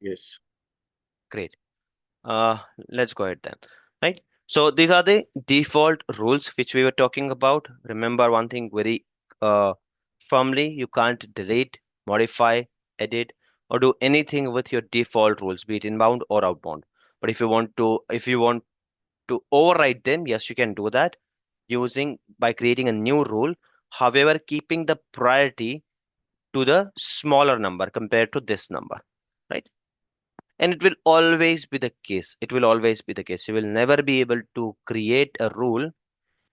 Yes. Great. Uh, let's go ahead then. Right. So these are the default rules which we were talking about. Remember one thing very uh, firmly: you can't delete, modify, edit, or do anything with your default rules, be it inbound or outbound. But if you want to override them, yes, you can do that using by creating a new rule. However, keeping the priority to the smaller number compared to this number, right? And it will always be the case. It will always be the case. You will never be able to create a rule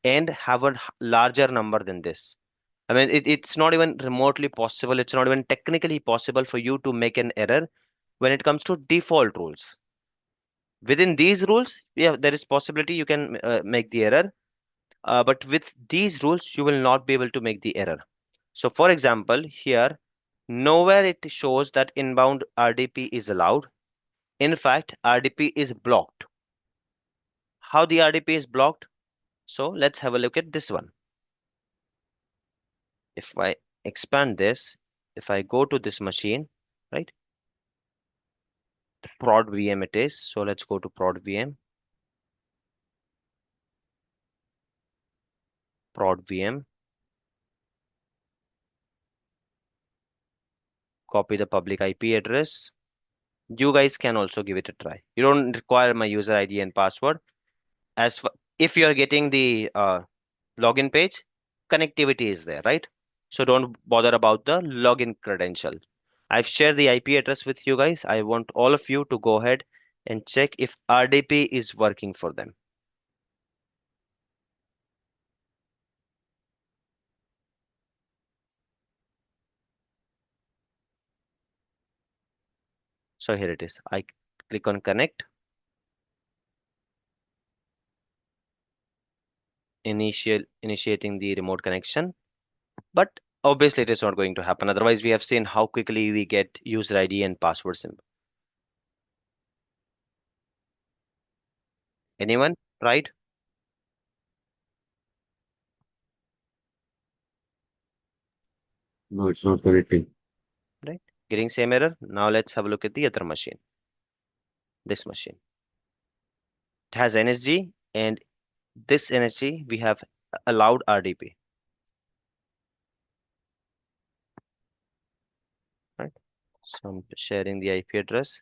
and have a larger number than this. I mean, it's not even remotely possible. It's not even technically possible for you to make an error when it comes to default rules. Within these rules, yeah, there is possibility you can make the error. But with these rules, you will not be able to make the error. So, for example, here, nowhere it shows that inbound RDP is allowed. In fact, RDP is blocked. How the RDP is blocked? So let's have a look at this one. If I expand this, if I go to this machine, right, prod VM it is. So let's go to prod VM, prod VM, copy the public IP address. You guys can also give it a try. You don't require my user ID and password. As for, if you are getting the login page, connectivity is there, right? So don't bother about the login credential. I've shared the IP address with you guys. I want all of you to go ahead and check if RDP is working for them. So here it is. I click on connect, initiating the remote connection. But obviously it is not going to happen. Otherwise, we have seen how quickly we get user ID and password symbol. Anyone? Right? No, it's not connecting. Right? Getting same error. Now let's have a look at the other machine. This machine. It has NSG, and this NSG we have allowed RDP. Right? So I'm sharing the IP address.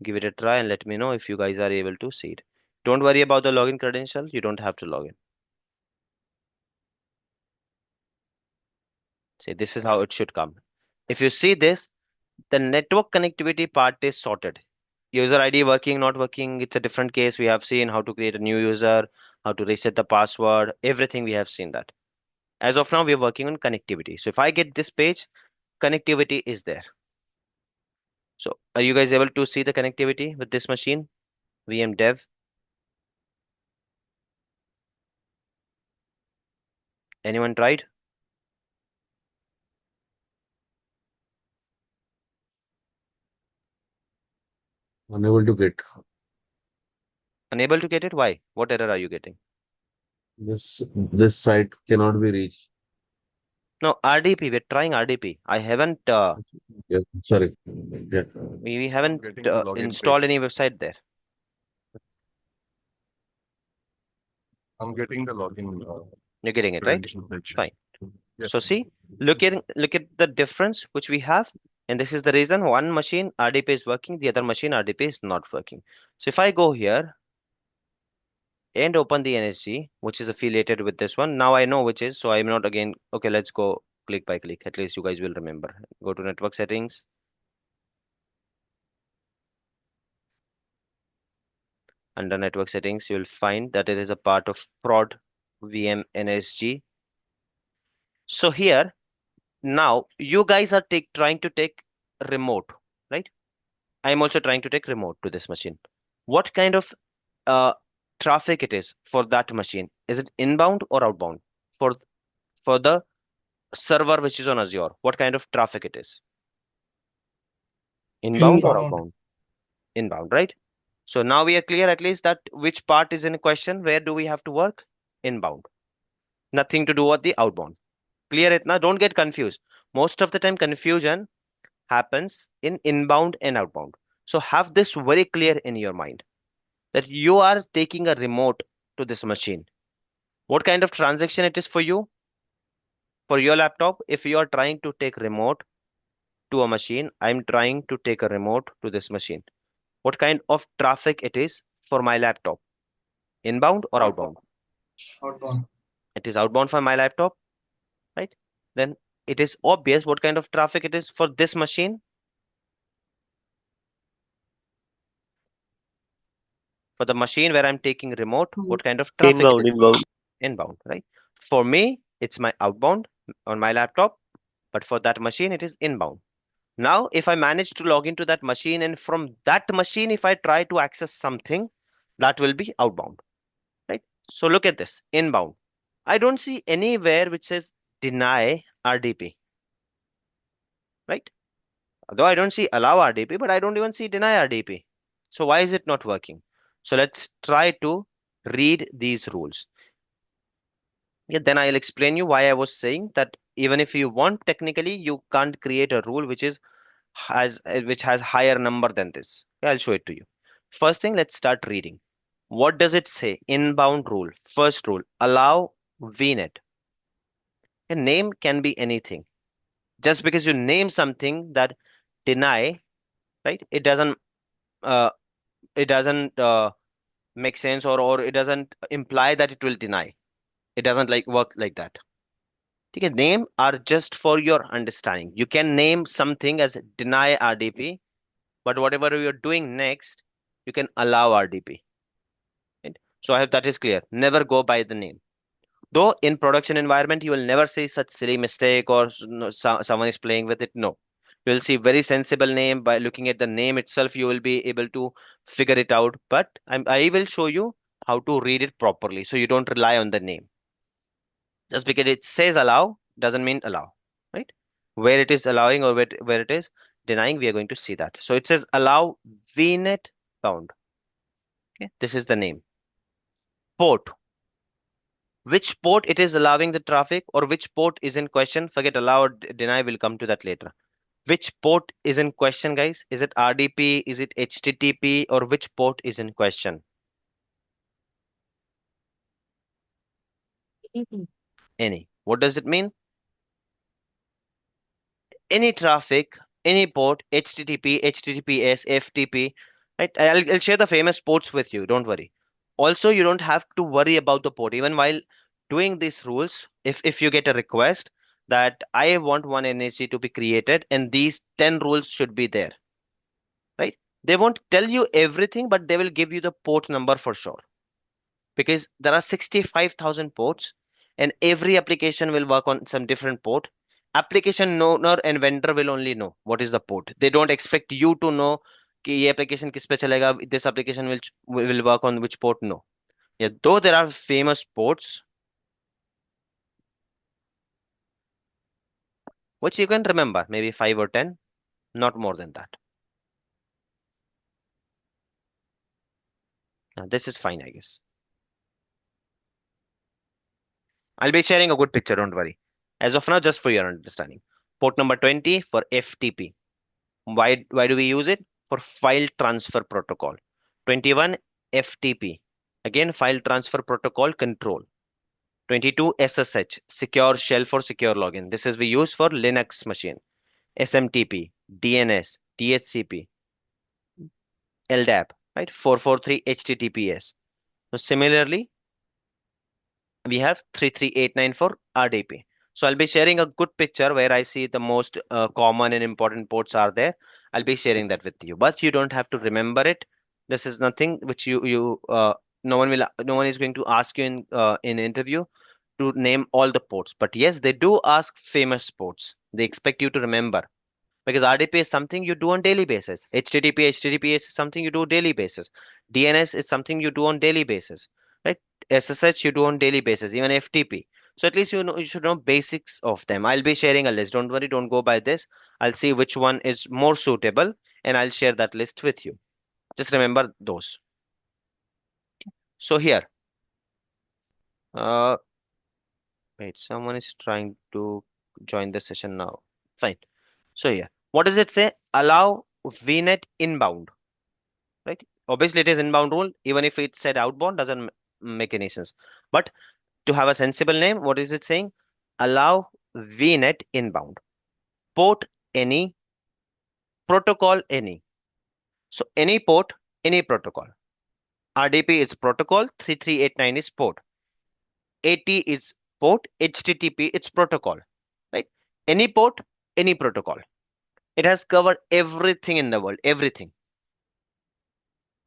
Give it a try and let me know if you guys are able to see it. Don't worry about the login credential. You don't have to log in. See, this is how it should come. If you see this, the network connectivity part is sorted. User ID working, not working, it's a different case. We have seen how to create a new user, how to reset the password, everything we have seen that. As of now, we are working on connectivity. So if I get this page, connectivity is there. So are you guys able to see the connectivity with this machine? VM dev. Anyone tried? Unable to get. Unable to get it? Why? What error are you getting? This site cannot be reached. No, RDP. We're trying RDP. I haven't. Yeah, sorry. Yeah. We I'm haven't getting the login installed page. any website there. I'm getting the login You're getting it right. credential page. Fine. Yes. So see, look at the difference which we have, and this is the reason one machine RDP is working, the other machine RDP is not working. So if I go here and open the NSG, which is affiliated with this one, now I know which is. So I'm not again. Okay, let's go click by click. At least you guys will remember. Go to network settings. Under network settings, you will find that it is a part of prod VM NSG. So here now you guys are trying to take remote, right? I'm also trying to take remote to this machine. What kind of uh, traffic it is for that machine? Is it inbound or outbound? For for the server which is on Azure, what kind of traffic it is? Inbound or Inbound. outbound? Inbound, right? So now we are clear at least that which part is in question. Where do we have to work? Inbound. Nothing to do with the outbound. Clear it now. Don't get confused. Most of the time confusion happens in inbound and outbound. So have this very clear in your mind that you are taking a remote to this machine. What kind of transaction it is for you? For your laptop, if you are trying to take remote to a machine, I'm trying to take a remote to this machine. What kind of traffic it is for my laptop? Inbound or outbound? Outbound. It is outbound for my laptop, right? Then it is obvious what kind of traffic it is for this machine. For the machine where I'm taking remote, what kind of traffic it Inbound, is? inbound. Inbound, right? For me, it's my outbound on my laptop, but for that machine, it is inbound. Now, if I manage to log into that machine and from that machine, if I try to access something, that will be outbound, right? So look at this, inbound. I don't see anywhere which says deny RDP, right? Though I don't see allow RDP, but I don't even see deny RDP. So why is it not working? So let's try to read these rules. Yeah, then I'll explain you why I was saying that even if you want technically, you can't create a rule which has higher number than this. Yeah, I'll show it to you. First thing, let's start reading. What does it say? Inbound rule. First rule, allow VNet. A name can be anything. Just because you name something that deny, right? Uh, it doesn't make sense, or it doesn't imply that it will deny. It doesn't like work like that. Okay, name are just for your understanding. You can name something as deny RDP, but whatever you're doing next, you can allow RDP. Right? So I hope that is clear. Never go by the name. Though in production environment, you will never say such silly mistake or someone is playing with it. No, you will see very sensible name. By looking at the name itself, you will be able to figure it out. But I will show you how to read it properly, so you don't rely on the name. Just because it says allow doesn't mean allow, right? Where it is allowing or where it is denying, we are going to see that. So it says allow VNet bound. Okay, this is the name. Port. Which port it is allowing the traffic or which port is in question? Forget allow or deny, will come to that later. Which port is in question, guys? Is it RDP? Is it HTTP? Or which port is in question? Any. What does it mean? Any traffic, any port, HTTP, HTTPS, FTP, right? I'll share the famous ports with you. Don't worry. Also, you don't have to worry about the port. Even while doing these rules, if you get a request that I want one NAC to be created and these 10 rules should be there, right? They won't tell you everything, but they will give you the port number for sure. Because there are 65,000 ports and every application will work on some different port. Application owner and vendor will only know what is the port. They don't expect you to know कि ये application किस पे चलेगा, this application will work on which port. No. Yeah, though there are famous ports which you can remember, maybe 5 or 10, not more than that. This is fine, I guess. I'll be sharing a good picture, don't worry. As of now, just for your understanding. Port number 20 for FTP. Why do we use it? For file transfer protocol. 21 FTP. Again, file transfer protocol control. 22 SSH, secure shell for secure login. This is we use for Linux machine. SMTP, DNS, DHCP, LDAP, right? 443 HTTPS. So similarly, we have 3389 for RDP. So I'll be sharing a good picture where I see the most common and important ports are there. I'll be sharing that with you, but you don't have to remember it. This is nothing which no one is going to ask you in interview to name all the ports. But yes, they do ask famous ports. They expect you to remember because RDP is something you do on daily basis. HTTPS is something you do daily basis. DNS is something you do on daily basis, right? SSH you do on daily basis, even FTP. So at least you should know basics of them. I'll be sharing a list. Don't worry, don't go by this. I'll see which one is more suitable and I'll share that list with you. Just remember those. So here, uh, wait, someone is trying to join the session now. Fine. So here, what does it say? Allow VNet inbound. right? Obviously, it is inbound rule. Even if it said outbound, doesn't make any sense. But to have a sensible name, what is it saying? Allow VNet inbound. Port any, protocol any. So any port, any protocol. RDP is protocol, 3389 is port. AT is port, HTTP it's protocol, right? Any port, any protocol. It has covered everything in the world, everything.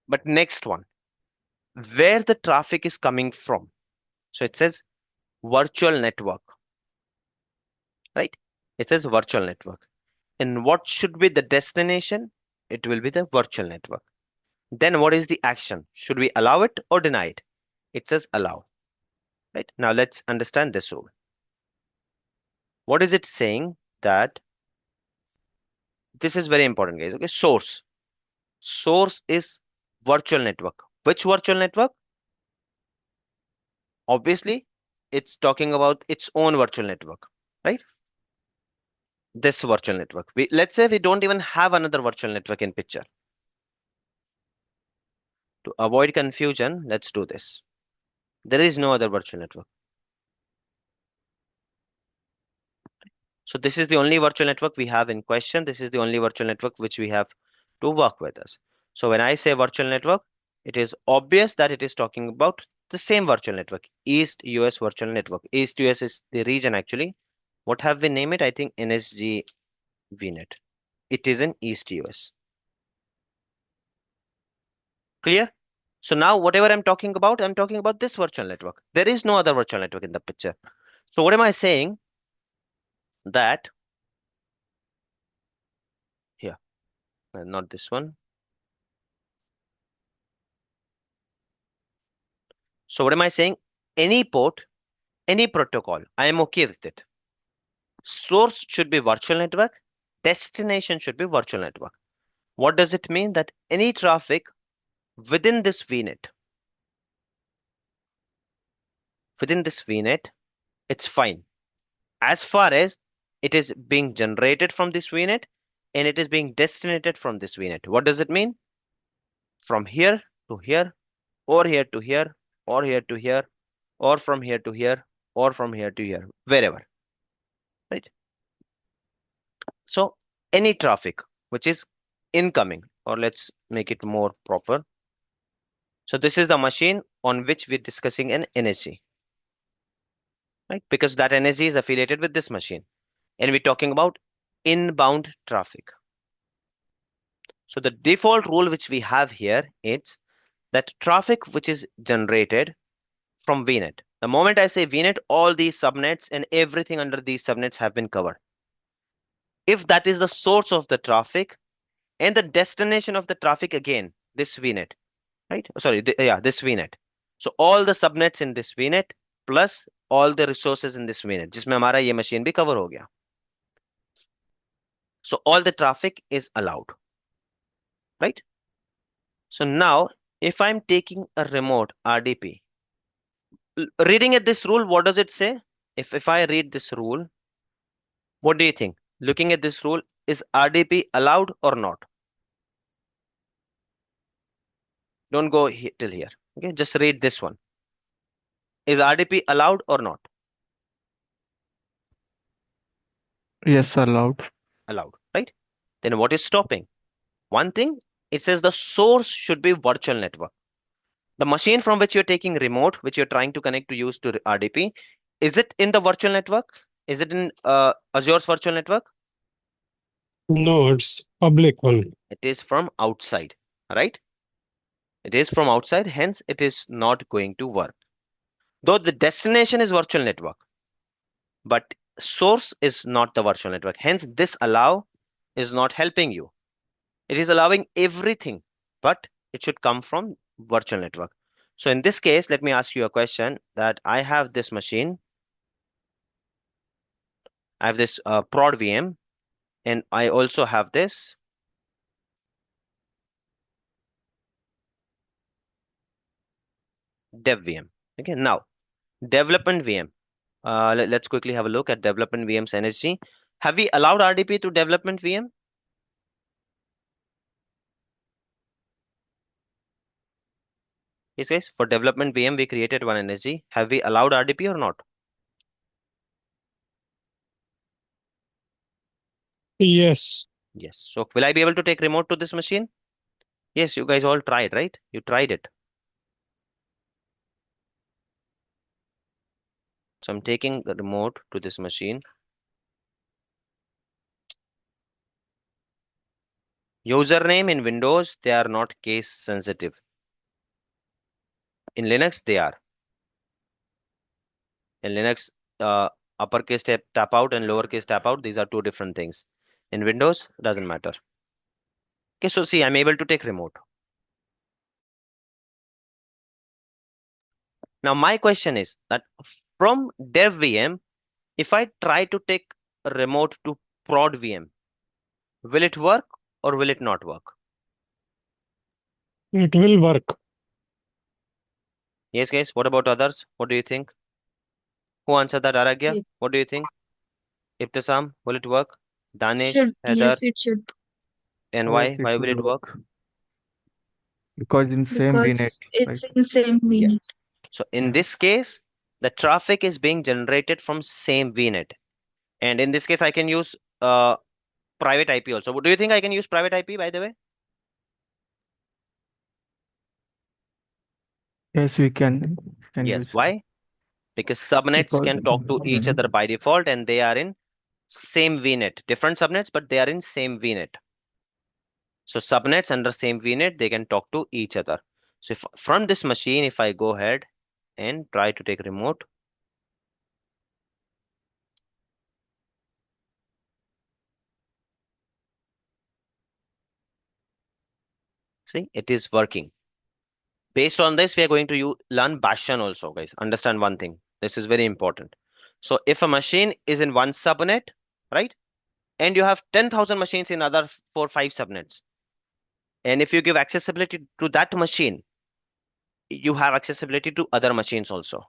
But next one, where the traffic is coming from. So it says virtual network, right? It says virtual network. And what should be the destination? It will be the virtual network. Then what is the action? Should we allow it or deny it? It says allow, right? Now let's understand this rule. What is it saying? That this is very important, guys. Okay, source. Source is virtual network. Which virtual network? Obviously, it's talking about its own virtual network, right? This virtual network. Let's say we don't even have another virtual network in picture. To avoid confusion, let's do this. There is no other virtual network. So this is the only virtual network we have in question. This is the only virtual network which we have to work with us. So when I say virtual network, it is obvious that it is talking about the same virtual network, East US virtual network. East US is the region actually. What have we named it? I think NSG VNet. It is in East US. Clear? So now whatever I'm talking about this virtual network. There is no other virtual network in the picture. So what am I saying? That here, not this one. So what am I saying? Any port, any protocol, I am okay with it. Source should be virtual network. Destination should be virtual network. What does it mean? That any traffic within this VNet, it's fine. As far as it is being generated from this VNet and it is being destinated from this VNet. What does it mean? From here to here, or here to here, or here to here, or from here to here, or from here to here, wherever, right? So any traffic which is incoming, or let's make it more proper. So this is the machine on which we're discussing an NSG, right? Because that NSG is affiliated with this machine. And we're talking about inbound traffic. So the default rule which we have here is that traffic which is generated from VNet. The moment I say VNet, all these subnets and everything under these subnets have been covered. If that is the source of the traffic and the destination of the traffic, again, this VNet, right? Sorry, this VNet. So all the subnets in this VNet plus all the resources in this VNet, जिसमें हमारा ये machine भी cover हो गया. So all the traffic is allowed, right? So now, if I'm taking a remote RDP, reading at this rule, what does it say? If I read this rule, what do you think? Looking at this rule, is RDP allowed or not? Don't go till here. Okay, just read this one. Is RDP allowed or not? Yes, allowed. Allowed, right? Then what is stopping? One thing, it says the source should be virtual network. The machine from which you're taking remote, which you're trying to connect to use to RDP, is it in the virtual network? Is it in Azure's virtual network? No, it's public one. It is from outside, right? It is from outside, hence it is not going to work. Though the destination is virtual network, but source is not the virtual network. Hence, this allow is not helping you. It is allowing everything, but it should come from virtual network. So in this case, let me ask you a question that I have this machine. I have this prod VM, and I also have this dev VM. Okay, now development VM. Let's quickly have a look at development VM's NSG. Have we allowed RDP to development VM? He says for development VM, we created one NSG. Have we allowed RDP or not? Yes. Yes. So will I be able to take remote to this machine? Yes, you guys all tried, right? You tried it. So I'm taking the remote to this machine. Username in Windows, they are not case sensitive. In Linux, they are. In Linux, uppercase tap out and lowercase tap out, these are two different things. In Windows, doesn't matter. Okay, so see, I'm able to take remote. Now my question is that from dev VM, if I try to take a remote to prod VM, will it work or will it not work? It will work. Yes, guys. What about others? What do you think? Who answered that, Aragya? It What do you think? Ibtisam, will it work? Danish, should, Heather, yes, it should, and Yes, why? it Why will will it work? work. Because in same VNet, because right? it's in same Yes. minute. So in this Yes. case, the traffic is being generated from same VNet. And in this case, I can use private IP also. Do you think I can use private IP, by the way? Yes, we can Yes. use Why? Because subnets because can talk to each other by default and they are in same VNet. Different subnets, but they are in same VNet. So subnets under same VNet, they can talk to each other. So if from this machine, if I go ahead and try to take remote, see, it is working. Based on this, we are going to learn Bastion also, guys. Understand one thing. This is very important. So if a machine is in one subnet, right? And you have 10,000 machines in other 4, 5 subnets. And if you give accessibility to that machine, you have accessibility to other machines also.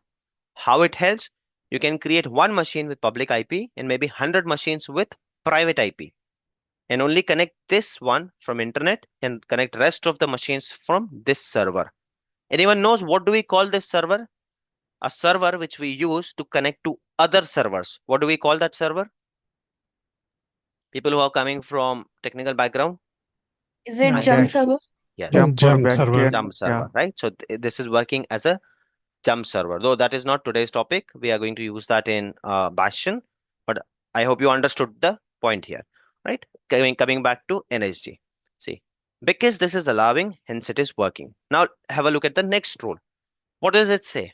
How it helps? You can create one machine with public IP and maybe 100 machines with private IP and only connect this one from internet and connect rest of the machines from this server. Anyone knows what do we call this server? A server which we use to connect to other servers. What do we call that server? People who are coming from technical background? Is it yeah, jump that server? Yes, jumper Jump server. backend. jump Yeah. server, right? So this is working as a jump server. Though that is not today's topic, we are going to use that in Bastion. But I hope you understood the point here, right? Coming back to NSG. See, because this is allowing, hence it is working. Now have a look at the next rule. What does it say?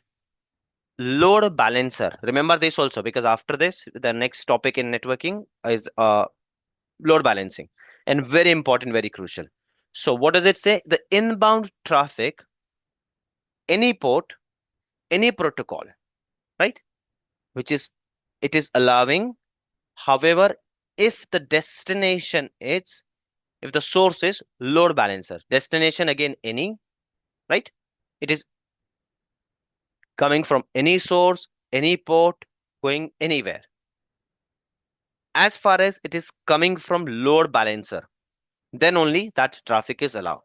Load balancer. Remember this also because after this, the next topic in networking is load balancing, and very important, very crucial. So what does it say? The inbound traffic, any port, any protocol, right? Which is it is allowing. However, if the destination is if the source is load balancer, destination again any, right? It is coming from any source, any port, going anywhere. As far as it is coming from load balancer, then only that traffic is allowed.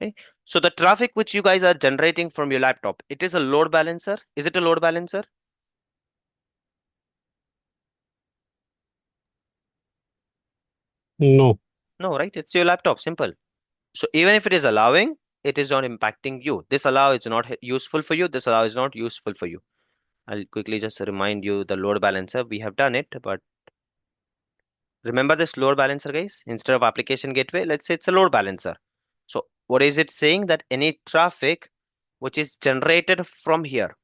Okay? So the traffic which you guys are generating from your laptop, it is a load balancer. Is it a load balancer? No. No, right? It's your laptop. Simple. So even if it is allowing, it is not impacting you. This allow is not useful for you. This allow is not useful for you. I'll quickly just remind you the load balancer. We have done it, but remember this load balancer, guys? Instead of application gateway, let's say it's a load balancer. So what is it saying? That any traffic which is generated from here,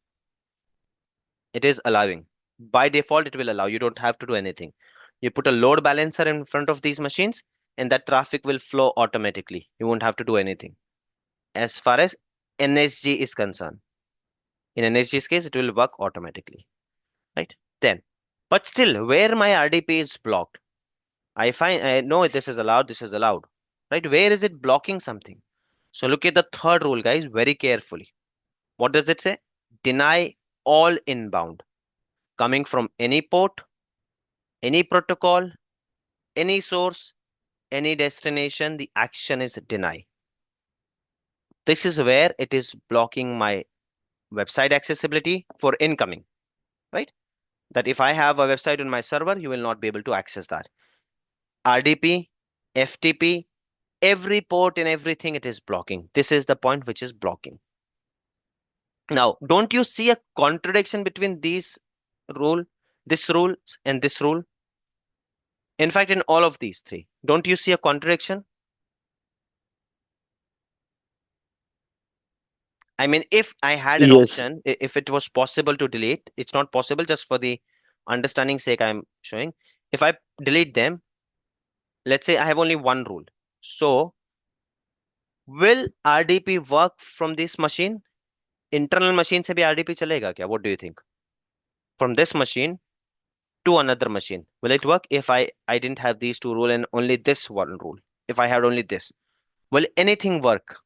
it is allowing. By default, it will allow. You don't have to do anything. You put a load balancer in front of these machines, and that traffic will flow automatically. You won't have to do anything. As far as NSG is concerned, in NSG's case, it will work automatically, right? Then, but still, where my RDP is blocked, I know this is allowed, this is allowed, right? Where is it blocking something? So look at the third rule, guys, very carefully. What does it say? Deny all inbound coming from any port, any protocol, any source, any destination. The action is deny. This is where it is blocking my website accessibility for incoming, right? That if I have a website on my server, you will not be able to access that. RDP, FTP, every port and everything it is blocking. This is the point which is blocking. Now, don't you see a contradiction between this rule and this rule? In fact, in all of these three, don't you see a contradiction? I mean, if I had an Yes. option, if it was possible to delete, it's not possible, just for the understanding sake, I'm showing. If I delete them, let's say I have only one rule. So, will RDP work from this machine? Internal machine से भी RDP चलेगा क्या? What do you think? From this machine to another machine, will it work if I didn't have these two rule and only this one rule? If I had only this, will anything work?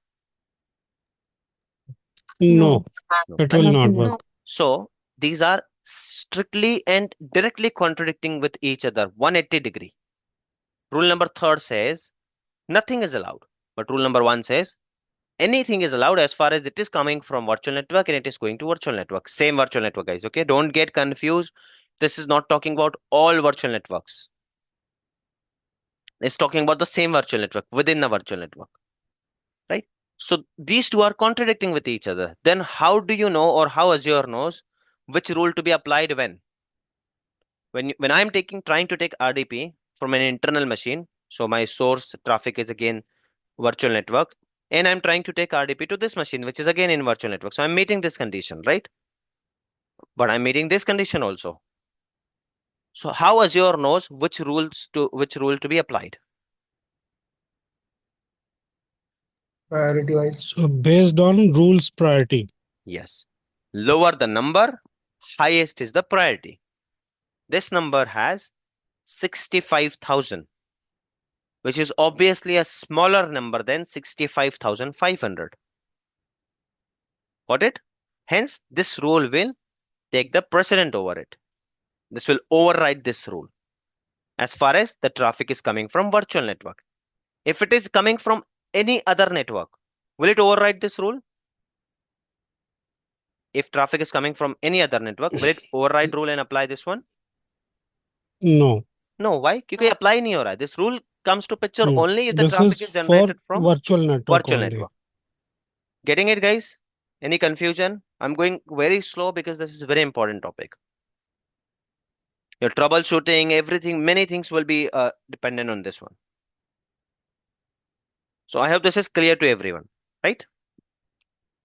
No, No, it right? will not work. So these are strictly and directly contradicting with each other, 180 degree. Rule number third says nothing is allowed, but rule number one says anything is allowed as far as it is coming from virtual network and it is going to virtual network. Same virtual network, guys. Okay, don't get confused. This is not talking about all virtual networks. It's talking about the same virtual network within the virtual network, right? So these two are contradicting with each other. Then how do you know, or how Azure knows which rule to be applied when? When I'm trying to take RDP from an internal machine, so my source traffic is again virtual network, and I'm trying to take RDP to this machine, which is again in virtual network. So I'm meeting this condition, right? But I'm meeting this condition also. So how Azure knows which rule to be applied? Priority wise. So based on rules priority. Yes. Lower the number, highest is the priority. This number has 65,000, which is obviously a smaller number than 65,500. Got it? Hence, this rule will take the precedent over it. This will override this rule as far as the traffic is coming from virtual network. If it is coming from any other network, will it override this rule? If traffic is coming from any other network, will it override rule and apply this one? No. No, why? क्योंकि apply नहीं हो रहा है. This rule comes to picture only if the This traffic is is for generated from virtual network virtual only. network. Getting it, guys? Any confusion? I'm going very slow because this is a very important topic. Your troubleshooting, everything, many things will be dependent on this one. So I hope this is clear to everyone, right?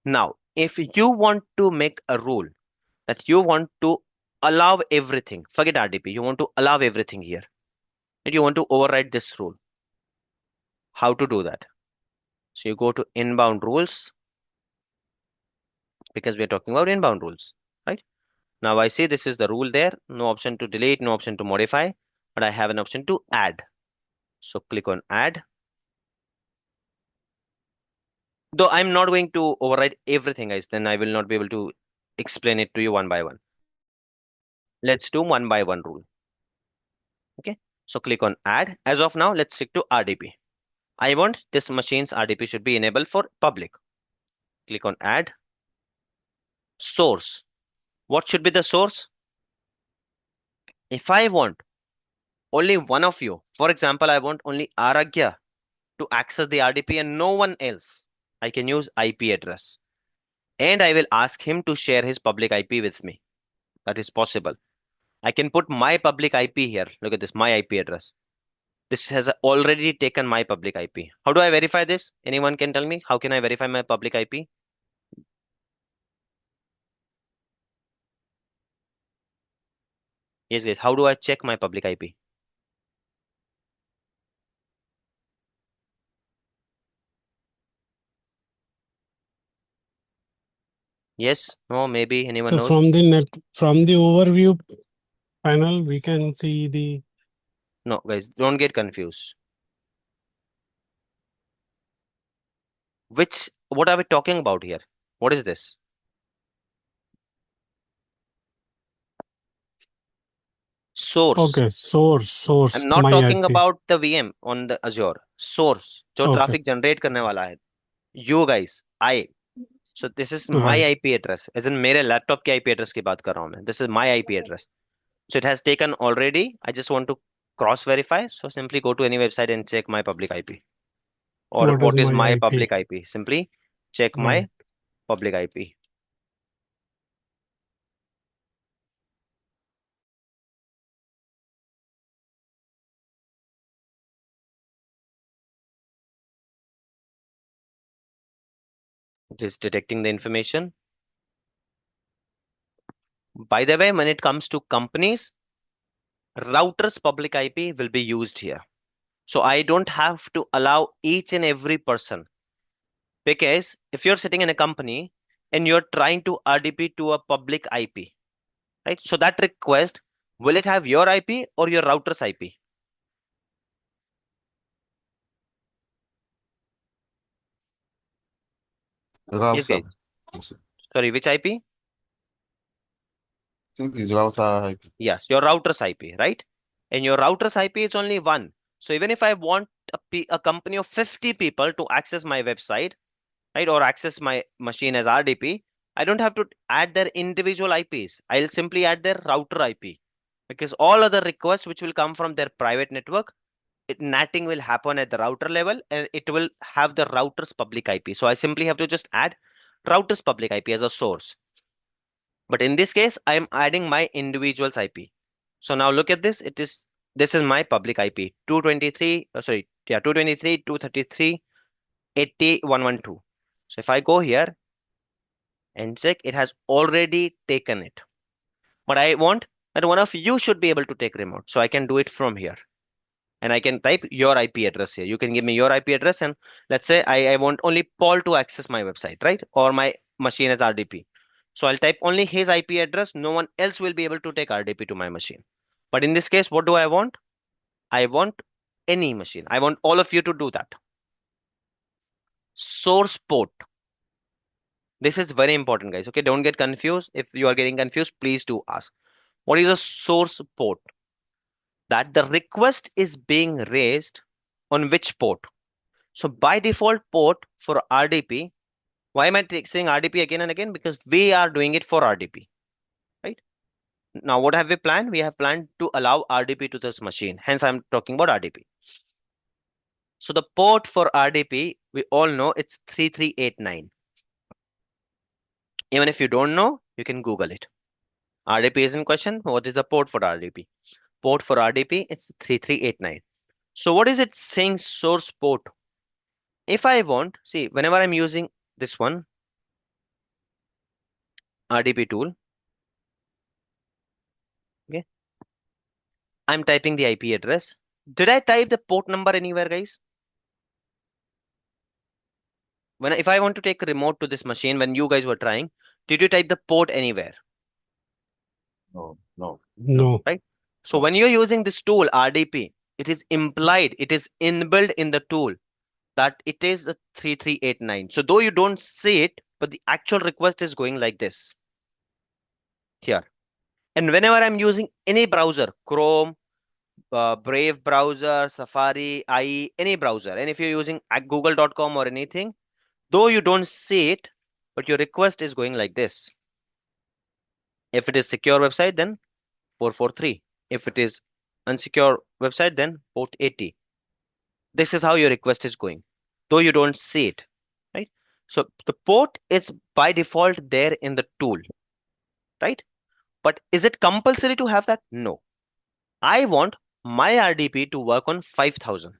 Now, if you want to make a rule that you want to allow everything, forget RDP, you want to allow everything here, and you want to override this rule. How to do that? So you go to inbound rules, because we're talking about inbound rules, right? Now I see this is the rule there, no option to delete, no option to modify, but I have an option to add. So click on add. Though I'm not going to override everything, guys, then I will not be able to explain it to you one by one. Let's do one by one rule. Okay, so click on add. As of now, let's stick to RDP. I want this machine's RDP should be enabled for public. Click on add. Source. What should be the source? If I want only one of you, for example, I want only Aragya to access the RDP and no one else, I can use IP address. And I will ask him to share his public IP with me. That is possible. I can put my public IP here. Look at this, my IP address. This has already taken my public IP. How do I verify this? Anyone can tell me? How can I verify my public IP? Yes, guys. How do I check my public IP? Yes? No? Maybe? Anyone So knows? from the overview panel, we can see the. No, guys. Don't get confused. What are we talking about here? What is this? Source. Okay, source, I'm not my talking IP. about the VM on the Azure. Source. जो Okay. traffic generate करने वाला है. You guys, I. So this is my Right. IP address. As in मेरे laptop के IP address की बात कर रहा हूँ मैं. This is my IP address. So it has taken already. I just want to cross verify. So simply go to any website and check my public IP. Or What is what is my my IP? public IP? Simply check my Right. public IP. It is detecting the information. By the way, when it comes to companies, router's public IP will be used here. So I don't have to allow each and every person. Because if you're sitting in a company and you're trying to RDP to a public IP, right? So that request, will it have your IP or your router's IP? Yes, Router. guys. I Sorry, which IP? think it's router IP. Yes, your router's IP, right? And your router's IP is only one. So even if I want a company of 50 people to access my website, right, or access my machine as RDP, I don't have to add their individual IPs. I'll simply add their router IP because all other requests which will come from their private network, NATing will happen at the router level and it will have the router's public IP. So I simply have to just add router's public IP as a source. But in this case, I am adding my individual's IP. So now look at this. This is my public IP 223. Sorry, yeah, 223, 233, 80, 112. So if I go here and check, it has already taken it. But I want that one of you should be able to take remote. So I can do it from here. And I can type your IP address here. You can give me your IP address, and let's say I want only Paul to access my website, right? Or my machine as RDP. So I'll type only his IP address. No one else will be able to take RDP to my machine. But in this case, what do I want? I want any machine. I want all of you to do that. Source port. This is very important, guys. Okay, don't get confused. If you are getting confused, please do ask. What is a source port? That the request is being raised on which port? So by default port for RDP, why am I saying RDP again and again? Because we are doing it for RDP, right? Now, what have we planned? We have planned to allow RDP to this machine. Hence, I'm talking about RDP. So the port for RDP, we all know it's 3389. Even if you don't know, you can Google it. RDP is in question. What is the port for RDP? Port for RDP, it's 3389. So what is it saying source port? If I want, see, whenever I'm using this one, RDP tool, okay, I'm typing the IP address. Did I type the port number anywhere, guys? If I want to take a remote to this machine, when you guys were trying, did you type the port anywhere? No, no. No. Right? So No. when you're using this tool, RDP, it is implied, it is inbuilt in the tool that it is a 3389. So though you don't see it, but the actual request is going like this here. And whenever I'm using any browser, Chrome, Brave browser, Safari, IE, any browser, and if you're using google.com or anything, though you don't see it, but your request is going like this. If it is secure website, then 443. If it is unsecure website, then port 80. This is how your request is going, though you don't see it, right? So the port is by default there in the tool, right? But is it compulsory to have that? No. I want my RDP to work on 5000.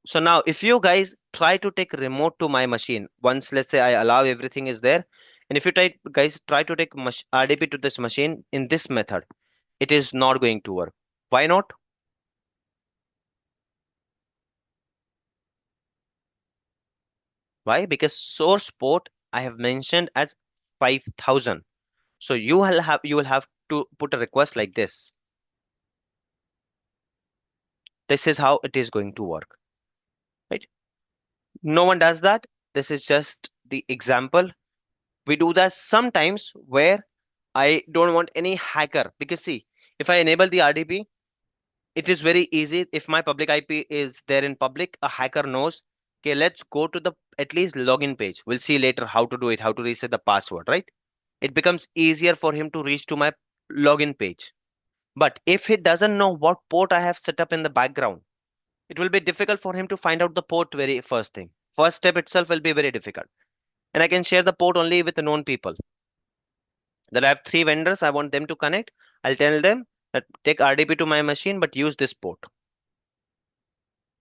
So now if you guys try to take remote to my machine, once let's say I allow everything is there, and if you guys try to take RDP to this machine in this method, it is not going to work. Why not? Why? Because source port I have mentioned as 5000. So you will have to put a request like this. This is how it is going to work, right? No one does that. This is just the example. We do that sometimes where I don't want any hacker, because see, if I enable the RDP, it is very easy. If my public IP is there in public, a hacker knows Okay, let's go to the at least login page. We'll see later how to do it, how to reset the password, right? It becomes easier for him to reach to my login page. But if he doesn't know what port I have set up in the background, it will be difficult for him to find out the port very first thing. First step itself will be very difficult. And I can share the port only with the known people. That I have 3 vendors, I want them to connect. I'll tell them that take RDP to my machine, but use this port.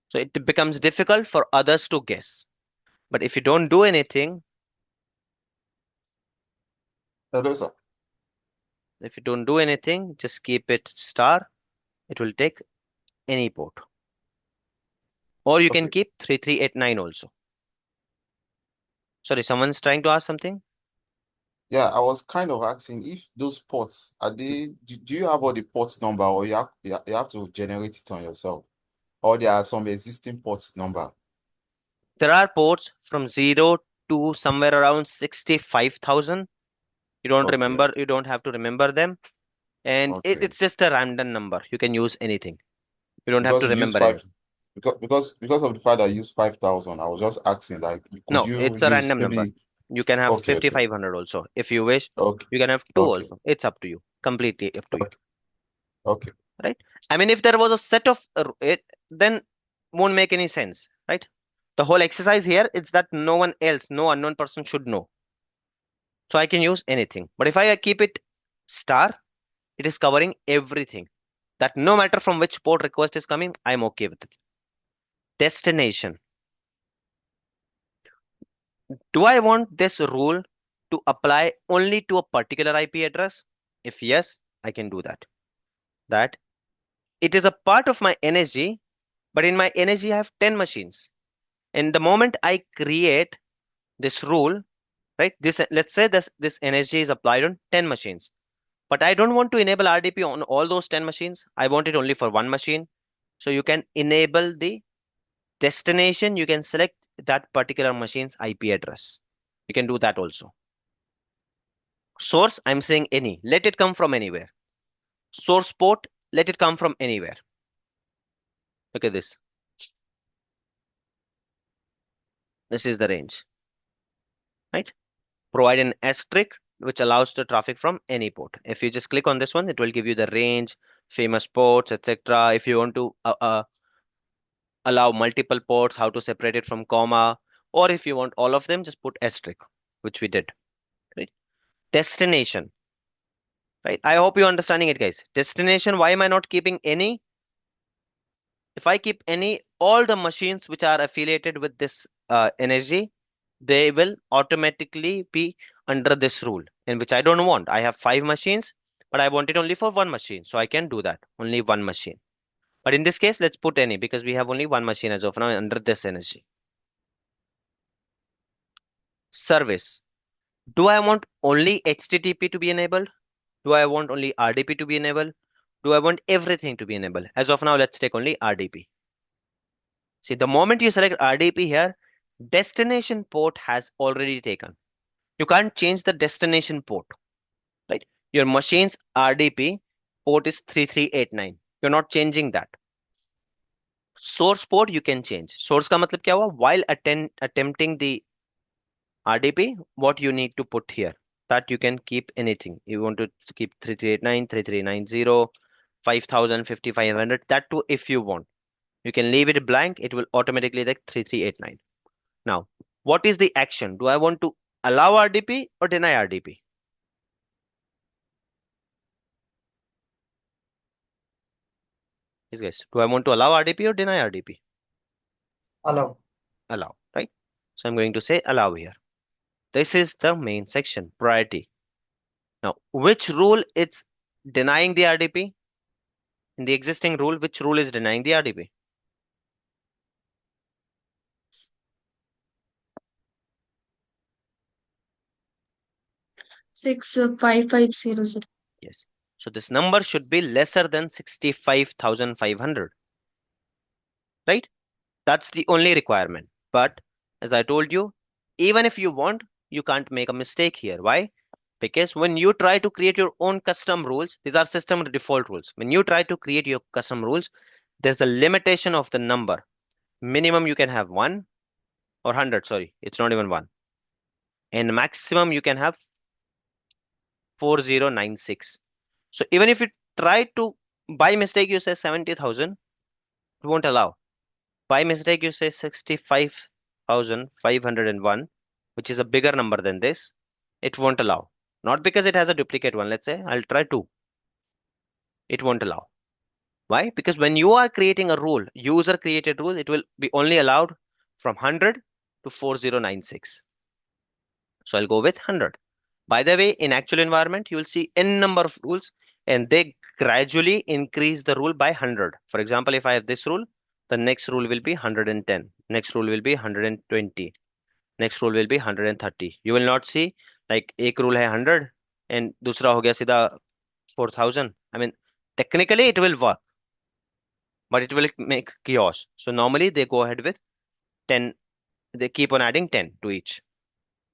So it becomes difficult for others to guess. But if you don't do anything, Hello, sir. Just keep it star. It will take any port. Or you can Okay. keep 3389 also. Sorry, someone's trying to ask something? Yeah, I was kind of asking if those ports are do you have all the ports number, or you have to generate it on yourself, or there are some existing ports number? There are ports from 0 to somewhere around 65,000. You don't Okay, remember, you don't have to remember them. And okay. it's just a random number. You can use anything. You don't have to Because you use remember five, anything. because of the fact that I use 5,000, I was just asking, like, could No, you it's a use random number. maybe? You can have Okay, okay, 5,500 also. If you wish, okay, you can have two okay, also. It's up to you. Completely up to you. okay, okay. Right? I mean, if there was a set of it, then won't make any sense, right? The whole exercise here is that no one else, no unknown person should know. So I can use anything. But if I keep it star, it is covering everything. That no matter from which port request is coming, I'm okay with it. Destination. Do I want this rule to apply only to a particular IP address? If yes, I can do that. That it is a part of my energy, but in my energy I have 10 machines. And the moment I create this rule, right? This let's say this energy is applied on 10 machines. But I don't want to enable RDP on all those 10 machines. I want it only for one machine. So you can enable the destination. You can select that particular machine's IP address. You can do that also. Source, I'm saying any. Let it come from anywhere. Source port, let it come from anywhere. Look at this. This is the range, right? Provide an asterisk which allows the traffic from any port. If you just click on this one, it will give you the range, famous ports, etc. If you want to allow multiple ports, how to separate it from comma, or if you want all of them, just put asterisk, which we did. Right? Destination. Right? I hope you're understanding it, guys. Destination. Why am I not keeping any? If I keep any, all the machines which are affiliated with this energy, they will automatically be under this rule, in which I don't want. I have 5 machines, but I want it only for one machine. So I can do that. Only one machine. But in this case, let's put any because we have only one machine as of now under this energy. Service. Do I want only HTTP to be enabled? Do I want only RDP to be enabled? Do I want everything to be enabled? As of now, let's take only RDP. See, the moment you select RDP here, destination port has already taken. You can't change the destination port, right? Your machine's RDP port is 3389. You're not changing that. Source port you can change. Source का मतलब क्या हुआ? While attempting the RDP, what you need to put here? That you can keep anything. You want to keep 3389, 3390, 5000, 5500. That too, if you want. You can leave it blank. It will automatically like 3389. Now, what is the action? Do I want to allow RDP or deny RDP? Yes, guys. Do I want to allow RDP or deny RDP? Allow. Allow, right? So I'm going to say allow here. This is the main section, priority. Now, which rule it's denying the RDP? In the existing rule, which rule is denying the RDP? Six 5500. Yes. So this number should be lesser than 65,500, right? That's the only requirement. But as I told you, even if you want, you can't make a mistake here. Why? Because when you try to create your own custom rules, these are system default rules. When you try to create your custom rules, there's a limitation of the number. Minimum you can have 1, or 100, sorry, it's not even 1. And maximum you can have 4096. So even if you try to, by mistake you say 70,000, it won't allow. By mistake you say 65,501, which is a bigger number than this, it won't allow. Not because it has a duplicate one. Let's say I'll try 2. It won't allow. Why? Because when you are creating a rule, user created rule, it will be only allowed from 100 to 4096. So I'll go with 100. By the way, in actual environment, you will see n number of rules and they gradually increase the rule by 100. For example, if I have this rule, the next rule will be 110. Next rule will be 120. Next rule will be 130. You will not see like एक rule है 100 and दूसरा हो गया सीधा 4000. I mean, technically it will work, but it will make chaos. So normally they go ahead with 10. They keep on adding 10 to each,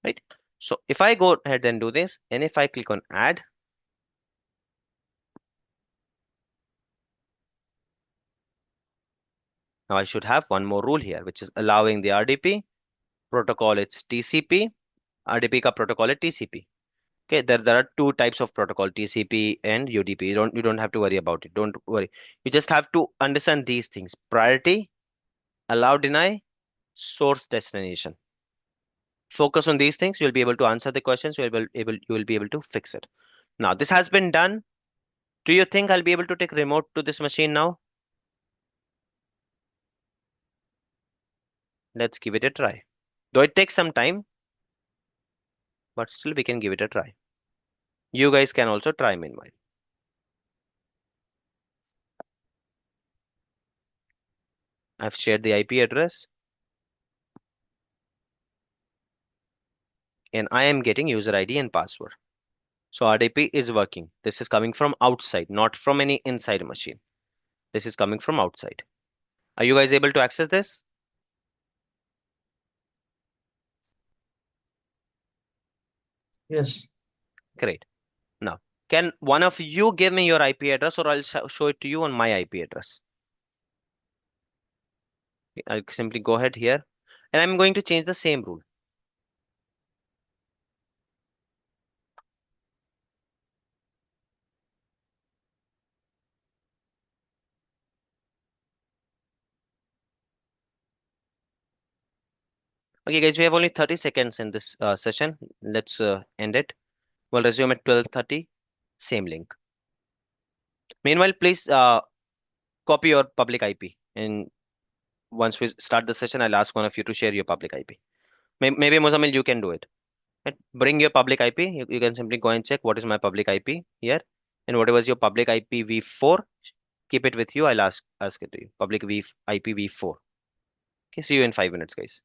right? So if I go ahead and do this, and if I click on add, now I should have one more rule here, which is allowing the RDP protocol. It's TCP. RDP ka protocol is TCP. Okay, there are two types of protocol, TCP and UDP. You don't have to worry about it. Don't worry. You just have to understand these things: priority, allow, deny, source, destination. Focus on these things. You'll be able to answer the questions. You will be able to fix it. Now this has been done. Do you think I'll be able to take remote to this machine now? Let's give it a try. Though it takes some time, but still we can give it a try. You guys can also try meanwhile. I've shared the IP address and I am getting user ID and password. So RDP is working. This is coming from outside, not from any inside machine. This is coming from outside. Are you guys able to access this? Yes. Great. Now, can one of you give me your IP address or I'll show it to you on my IP address? I'll simply go ahead here and I'm going to change the same rule. Okay, guys, we have only 30 seconds in this session. Let's end it. We'll resume at 12:30. Same link. Meanwhile, please copy your public IP. And once we start the session, I'll ask one of you to share your public IP. Maybe Mozamil, you can do it. Right? Bring your public IP. You can simply go and check what is my public IP here. And whatever is your public IP v4, keep it with you. I'll ask it to you. Public IP v4. Okay, see you in 5 minutes, guys.